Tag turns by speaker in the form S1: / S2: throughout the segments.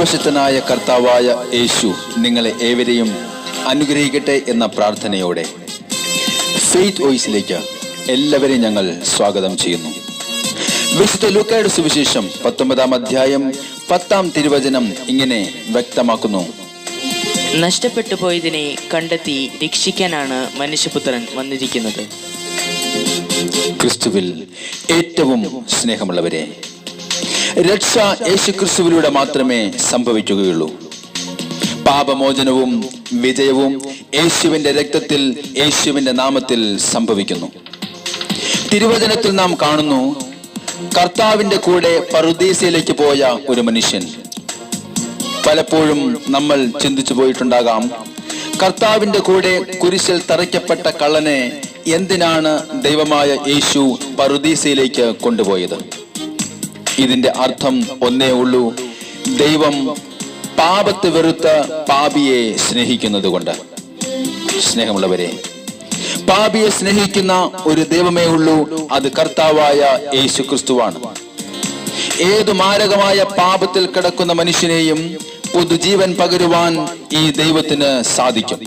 S1: സർവശക്തനായ കർത്താവായ യേശു നിങ്ങളെ ഏവരെയും അനുഗ്രഹിക്കട്ടെ എന്ന പ്രാർത്ഥനയോടെ ഫെയ്ത്ത് വോയിസിലേക്ക് എല്ലാവരെയും ഞങ്ങൾ സ്വാഗതം ചെയ്യുന്നു. വിശുദ്ധ ലൂക്കായുടെ സുവിശേഷം 19-ാം അധ്യായം 10-ാം തിരുവചനം ഇങ്ങനെ വ്യക്തമാക്കുന്നു:
S2: നഷ്ടപ്പെട്ടു പോയതിനെ കണ്ടെത്തി രക്ഷിക്കാനാണ് മനുഷ്യപുത്രൻ വന്നിരിക്കുന്നത്.
S1: ക്രിസ്തുവിൽ ഏറ്റവും സ്നേഹമുള്ളവരെ, രക്ഷ യേശുക്രിസ്തുവിലൂടെ മാത്രമേ സംഭവിക്കുകയുള്ളൂ. പാപമോചനവും വിജയവും യേശുവിന്റെ രക്തത്തിൽ, യേശുവിന്റെ നാമത്തിൽ സംഭവിക്കുന്നു. തിരുവചനത്തിൽ നാം കാണുന്നു, കർത്താവിന്റെ കൂടെ പറുദീസയിലേക്ക് പോയ ഒരു മനുഷ്യൻ. പലപ്പോഴും നമ്മൾ ചിന്തിച്ചു പോയിട്ടുണ്ടാകാം, കർത്താവിന്റെ കൂടെ കുരിശിൽ തറയ്ക്കപ്പെട്ട കള്ളനെ എന്തിനാണ് ദൈവമായ യേശു പറുദീസയിലേക്ക് കൊണ്ടുപോയത്? ഇതിന്റെ അർത്ഥം ഒന്നേ ഉള്ളൂ: ദൈവം പാപത്തെ വെറുത്ത പാപിയെ സ്നേഹിക്കുന്നത് കൊണ്ട്. സ്നേഹമുള്ളവരെ, പാപിയെ സ്നേഹിക്കുന്ന ഒരു ദൈവമേ ഉള്ളൂ, അത് കർത്താവായ യേശു ക്രിസ്തുവാണ്. ഏതു മാരകമായ പാപത്തിൽ കിടക്കുന്ന മനുഷ്യനെയും പുതുജീവൻ പകരുവാൻ ഈ ദൈവത്തിന് സാധിക്കും.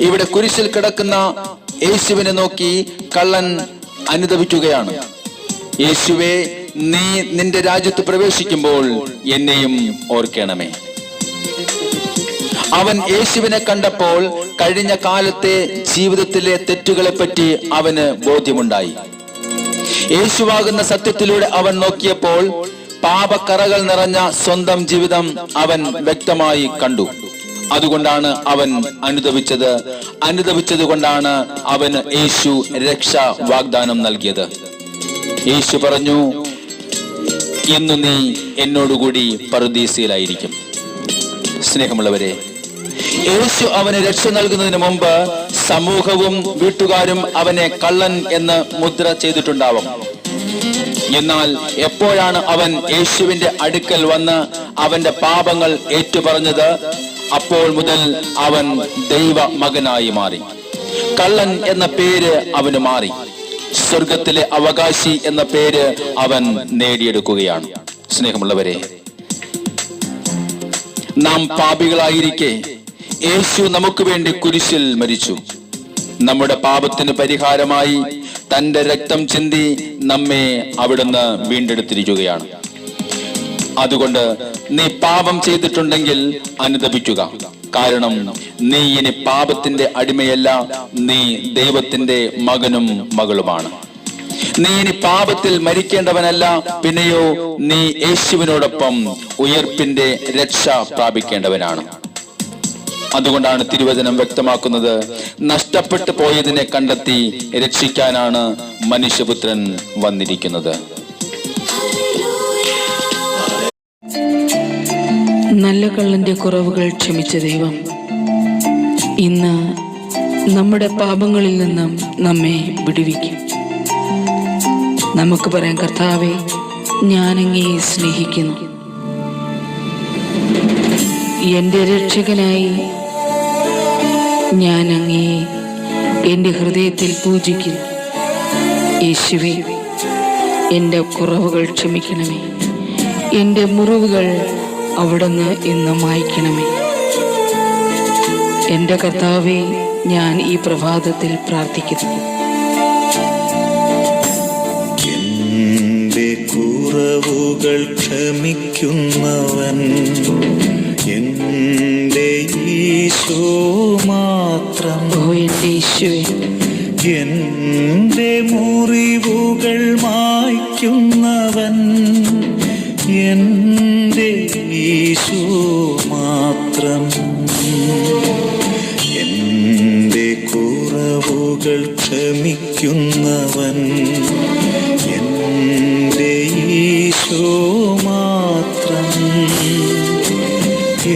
S1: ഇവിടെ കുരിശിൽ കിടക്കുന്ന യേശുവിനെ നോക്കി കള്ളൻ അനുതപിക്കുകയാണ്: യേശുവേ, നീ നിന്റെ രാജ്യത്ത് പ്രവേശിക്കുമ്പോൾ എന്നെയും ഓർക്കണമേ. അവൻ യേശുവിനെ കണ്ടപ്പോൾ കഴിഞ്ഞ കാലത്തെ ജീവിതത്തിലെ തെറ്റുകളെ പറ്റി അവന് ബോധ്യമുണ്ടായി. യേശുവാകുന്ന സത്യത്തിലൂടെ അവൻ നോക്കിയപ്പോൾ പാപക്കറകൾ നിറഞ്ഞ സ്വന്തം ജീവിതം അവൻ വ്യക്തമായി കണ്ടു. അതുകൊണ്ടാണ് അവൻ അനുദപിച്ചത് കൊണ്ടാണ് അവന് യേശു രക്ഷ വാഗ്ദാനം നൽകിയത്. യേശു പറഞ്ഞു, ഇന്നു നീ എന്നോടുകൂടി പറുദീസയിലായിരിക്കും. സ്നേഹമുള്ളവരെ, യേശു അവന് രക്ഷ നൽകുന്നതിന് മുമ്പ് സമൂഹവും വീട്ടുകാരും അവനെ കള്ളൻ എന്ന് മുദ്ര ചെയ്തിട്ടുണ്ടാവും. എന്നാൽ എപ്പോഴാണ് അവൻ യേശുവിന്റെ അടുക്കൽ വന്ന് അവന്റെ പാപങ്ങൾ ഏറ്റുപറഞ്ഞത്, അപ്പോൾ മുതൽ അവൻ ദൈവ മകനായി മാറി. കള്ളൻ എന്ന പേര് അവന് മാറി. സ്വർഗത്തിലെ അവകാശി എന്ന പേര് അവൻ നേടിയെടുക്കുകയാണ്. സ്നേഹമുള്ളവരെ, നാം പാപികളായിരിക്കെ യേശു നമുക്ക് വേണ്ടി കുരിശിൽ മരിച്ചു. നമ്മുടെ പാപത്തിന് പരിഹാരമായി തന്റെ രക്തം ചിന്തി നമ്മെ അവിടുന്ന് വീണ്ടെടുത്തിരിക്കുകയാണ്. അതുകൊണ്ട് നീ പാപം ചെയ്തിട്ടുണ്ടെങ്കിൽ അനുതപിക്കുക. കാരണം നീ ഇനി പാപത്തിന്റെ അടിമയല്ല, നീ ദൈവത്തിന്റെ മകനും മകളുമാണ്. നീ ഇനി പാപത്തിൽ മരിക്കേണ്ടവനല്ല, പിന്നെയോ നീ യേശുവിനോടൊപ്പം ഉയർപ്പിന്റെ രക്ഷ പ്രാപിക്കേണ്ടവനാണ്. അതുകൊണ്ടാണ് തിരുവചനം വ്യക്തമാക്കുന്നത്, നഷ്ടപ്പെട്ടു പോയതിനെ കണ്ടെത്തി രക്ഷിക്കാനാണ് മനുഷ്യപുത്രൻ വന്നിരിക്കുന്നത്.
S3: നല്ല കള്ളന്റെ കുറവുകൾ ക്ഷമിച്ച ദൈവം ഇന്ന് നമ്മുടെ പാപങ്ങളിൽ നിന്നും നമ്മെ വിടുവിക്കും. നമുക്ക് പറയാം, കർത്താവേ, ഞാൻ അങ്ങയെ സ്നേഹിക്കുന്നു. എൻ്റെ രക്ഷകനായി ഞാൻ അങ്ങയെ എൻ്റെ ഹൃദയത്തിൽ പൂജിക്കുന്നു. യേശുവേ, എൻ്റെ കുറവുകൾ ക്ഷമിക്കണമേ. എൻ്റെ മുറിവുകൾ അവിടുന്ന് ഇന്ന് മായ്ക്കണമേ. എൻ്റെ കർത്താവേ, ഞാൻ ഈ പ്രഭാതത്തിൽ പ്രാർത്ഥിക്കുന്നു.
S4: എൻ്റെ കുറവുകൾ ക്ഷമിക്കുന്നവൻ എൻ്റെ ഈശോ മാത്രം.
S3: ഓ എൻ്റെ യേശുവേ,
S4: എൻ്റെ മുറിവുകൾ മായ്ക്കുന്നവൻ എൻ്റെ ഈശോ മാത്രം. എൻ്റെ കുറവുകൾ ക്ഷമിക്കുന്നവൻ എൻ്റെ ഈശോ മാത്രം.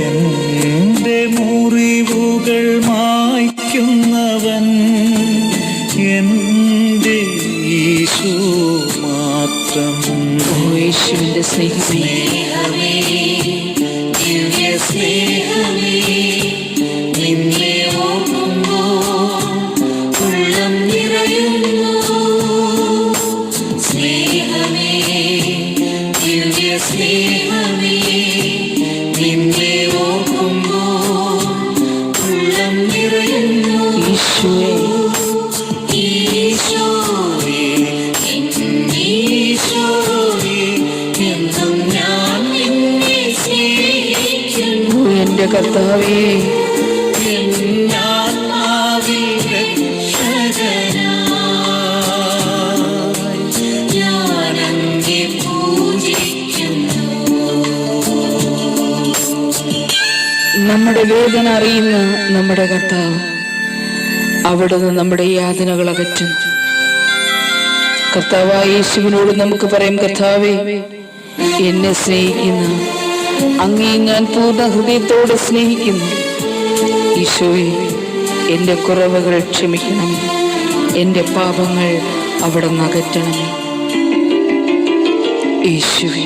S4: എൻ്റെ മുറിവുകൾ മായ്ക്കുന്നവൻ എൻ്റെ ഈശോ മാത്രം.
S3: ഓ യേശുവിൻ്റെ സ്നേഹമേ,
S4: സ്നേഹമേ, നിന്നെ ഓർക്കുമ്പോൾ ഉള്ളം നിറയുന്നു. സ്നേഹമേ, ദിവ്യ
S3: കർത്താവേ,
S4: എന്നാത്മാവിൽ രക്ഷകനായി ഞാനങ്ങേ പൂജിക്കുന്നു.
S3: നമ്മുടെ വേദന അറിയുന്ന നമ്മുടെ കർത്താവ്, അവിടുന്ന് നമ്മുടെ യാതനകൾ അകറ്റും. കർത്താവായ യേശുവിനോട് നമുക്ക് പറയാം, കർത്താവേ, എന്നെ സ്നേഹിക്കുന്ന അങ്ങേ ഞാൻ പൂർണ്ണ ഹൃദയത്തോടെ സ്നേഹിക്കുന്നു. ഈശോയെ, എൻ്റെ കുറവുകൾ ക്ഷമിക്കണമേ, എൻ്റെ പാപങ്ങൾ അവിടുന്ന് അകറ്റണമേ. യേശുവേ,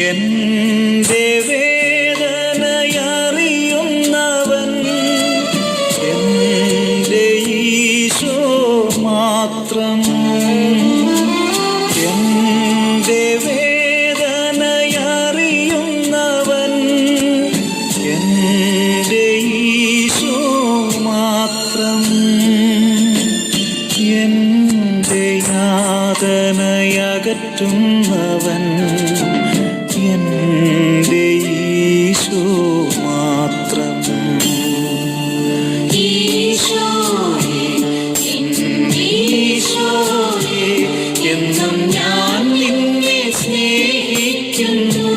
S4: എന്റെ വേദനയറിയുന്നവൻ എന്റെ ഈശോ മാത്രം. എന്റെ വേദനയറിയുന്നവൻ എന്റെ ഈശോ മാത്രം. എന്റെ യാതനയകറ്റുന്നവൻ എന്റെ ഈശോ മാത്രം. ഈശോയേ, ഈശോയേ, എന്നും ഞാൻ നിന്നെ സ്നേഹിക്കുന്നു.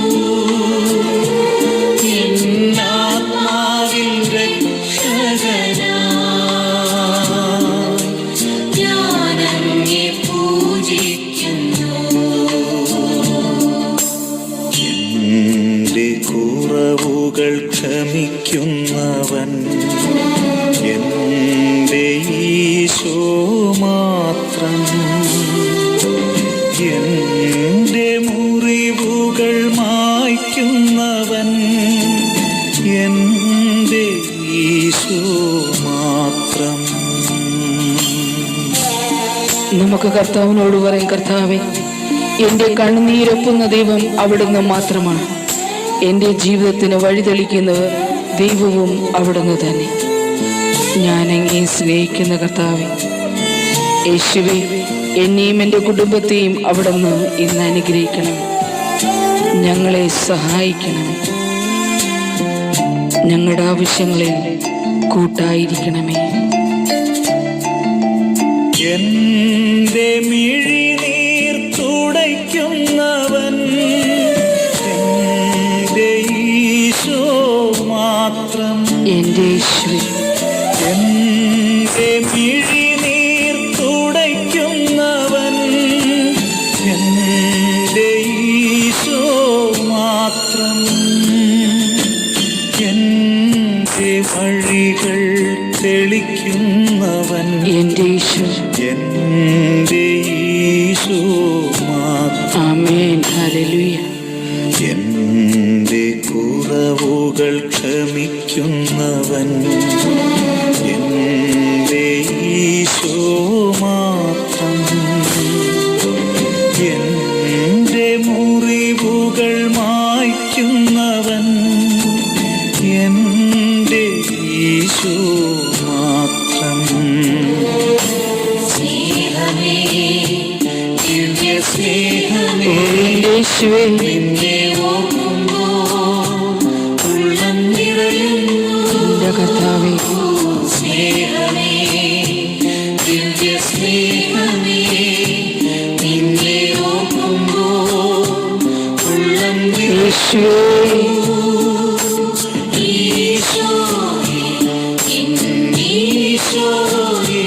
S4: എന്നാത്മാവിൽ രക്ഷകനായി ഞാനങ്ങേ പൂജിക്കുന്നു. എന്റെ കുറവുകൾ ക്ഷമിക്കുന്നവൻ എന്റെ ഈശോ മാത്രം. എന്റെ മുറിവുകൾ മായ്ക്കുന്നവൻ എന്റെ ഈശോ മാത്രം.
S3: നമുക്ക് കർത്താവിനോട് പറയും, കർത്താവേ, എൻ്റെ കണ്ണുനീരൊപ്പുന്ന ദൈവം അവിടുന്ന് മാത്രമാണ്. എൻ്റെ ജീവിതത്തിന് വഴിതെളിക്കുന്നത് ദൈവവും അവിടുന്ന് തന്നെ. ഞാൻ അങ്ങേ സ്നേഹിക്കുന്ന കർത്താവേ, യേശുവേ, എന്നെയും എൻ്റെ കുടുംബത്തെയും അവിടുന്ന് ഇന്ന് അനുഗ്രഹിക്കണമേ. ഞങ്ങളെ സഹായിക്കണമേ. ഞങ്ങളുടെ ആവശ്യങ്ങളിൽ കൂട്ടായിരിക്കണമേ.
S4: എന്റെ മിഴിനീർ തുടയ്ക്കുന്നവൻ എന്റെ ഈശോ മാത്രം.
S3: എൻ്റെ യേശുവേ,
S4: എന്റെ മിഴിനീർ തുടയ്ക്കുന്നവൻ എന്റെ ഈശോ മാത്രം. എന്റെ വഴികൾ തെളിക്കുന്നവൻ
S3: എൻ്റെ യേശു.
S4: എന്റെ ഈശോ മാത്രം.
S3: ആമേൻ. ഹല്ലേലൂയ.
S4: എന്റെ കുറവുകൾ ക്ഷമിക്കുന്നവൻ എന്റെ ഈശോ മാത്രം. എന്റെ മുറിവുകൾ മായ്ക്കുന്നവൻ എന്റെ ഈശോ മാത്രം. സ്നേഹമേ, ദിവ്യ സ്നേഹമേ,
S3: യേശുവേ,
S4: നിന്നെ ഓർക്കുമ്പോൾ ഉള്ളം നിറയുന്നു.
S3: എൻ്റെ കർത്താവേ,
S4: സ്നേഹമേ, ദിവ്യ സ്നേഹമേ, നിന്നെ ഓർക്കുമ്പോൾ ഉള്ളം
S3: യേശുവേ,
S4: ഈശോയേ, ഈശോയേ,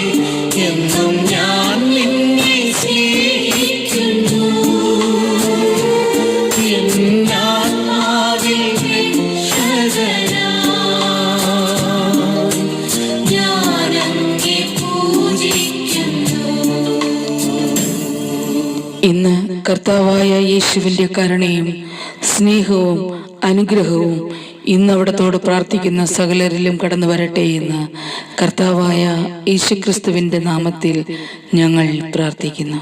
S4: എന്നും ഞാൻ നിന്നെ സ്നേഹിക്കുന്നു. എന്നാത്മാവിൽ രക്ഷകനായി ഞാനങ്ങേ പൂജിക്കുന്നു.
S3: ഇന്ന് കർത്താവായ യേശുവിൻ്റെ കരുണയും സ്നേഹവും അനുഗ്രഹവും ഇന്ന് അവിടത്തോട് പ്രാർത്ഥിക്കുന്ന സകലരിലും കടന്നു വരട്ടെ എന്ന് കർത്താവായ യേശുക്രിസ്തുവിൻ്റെ നാമത്തിൽ ഞങ്ങൾ പ്രാർത്ഥിക്കുന്നു.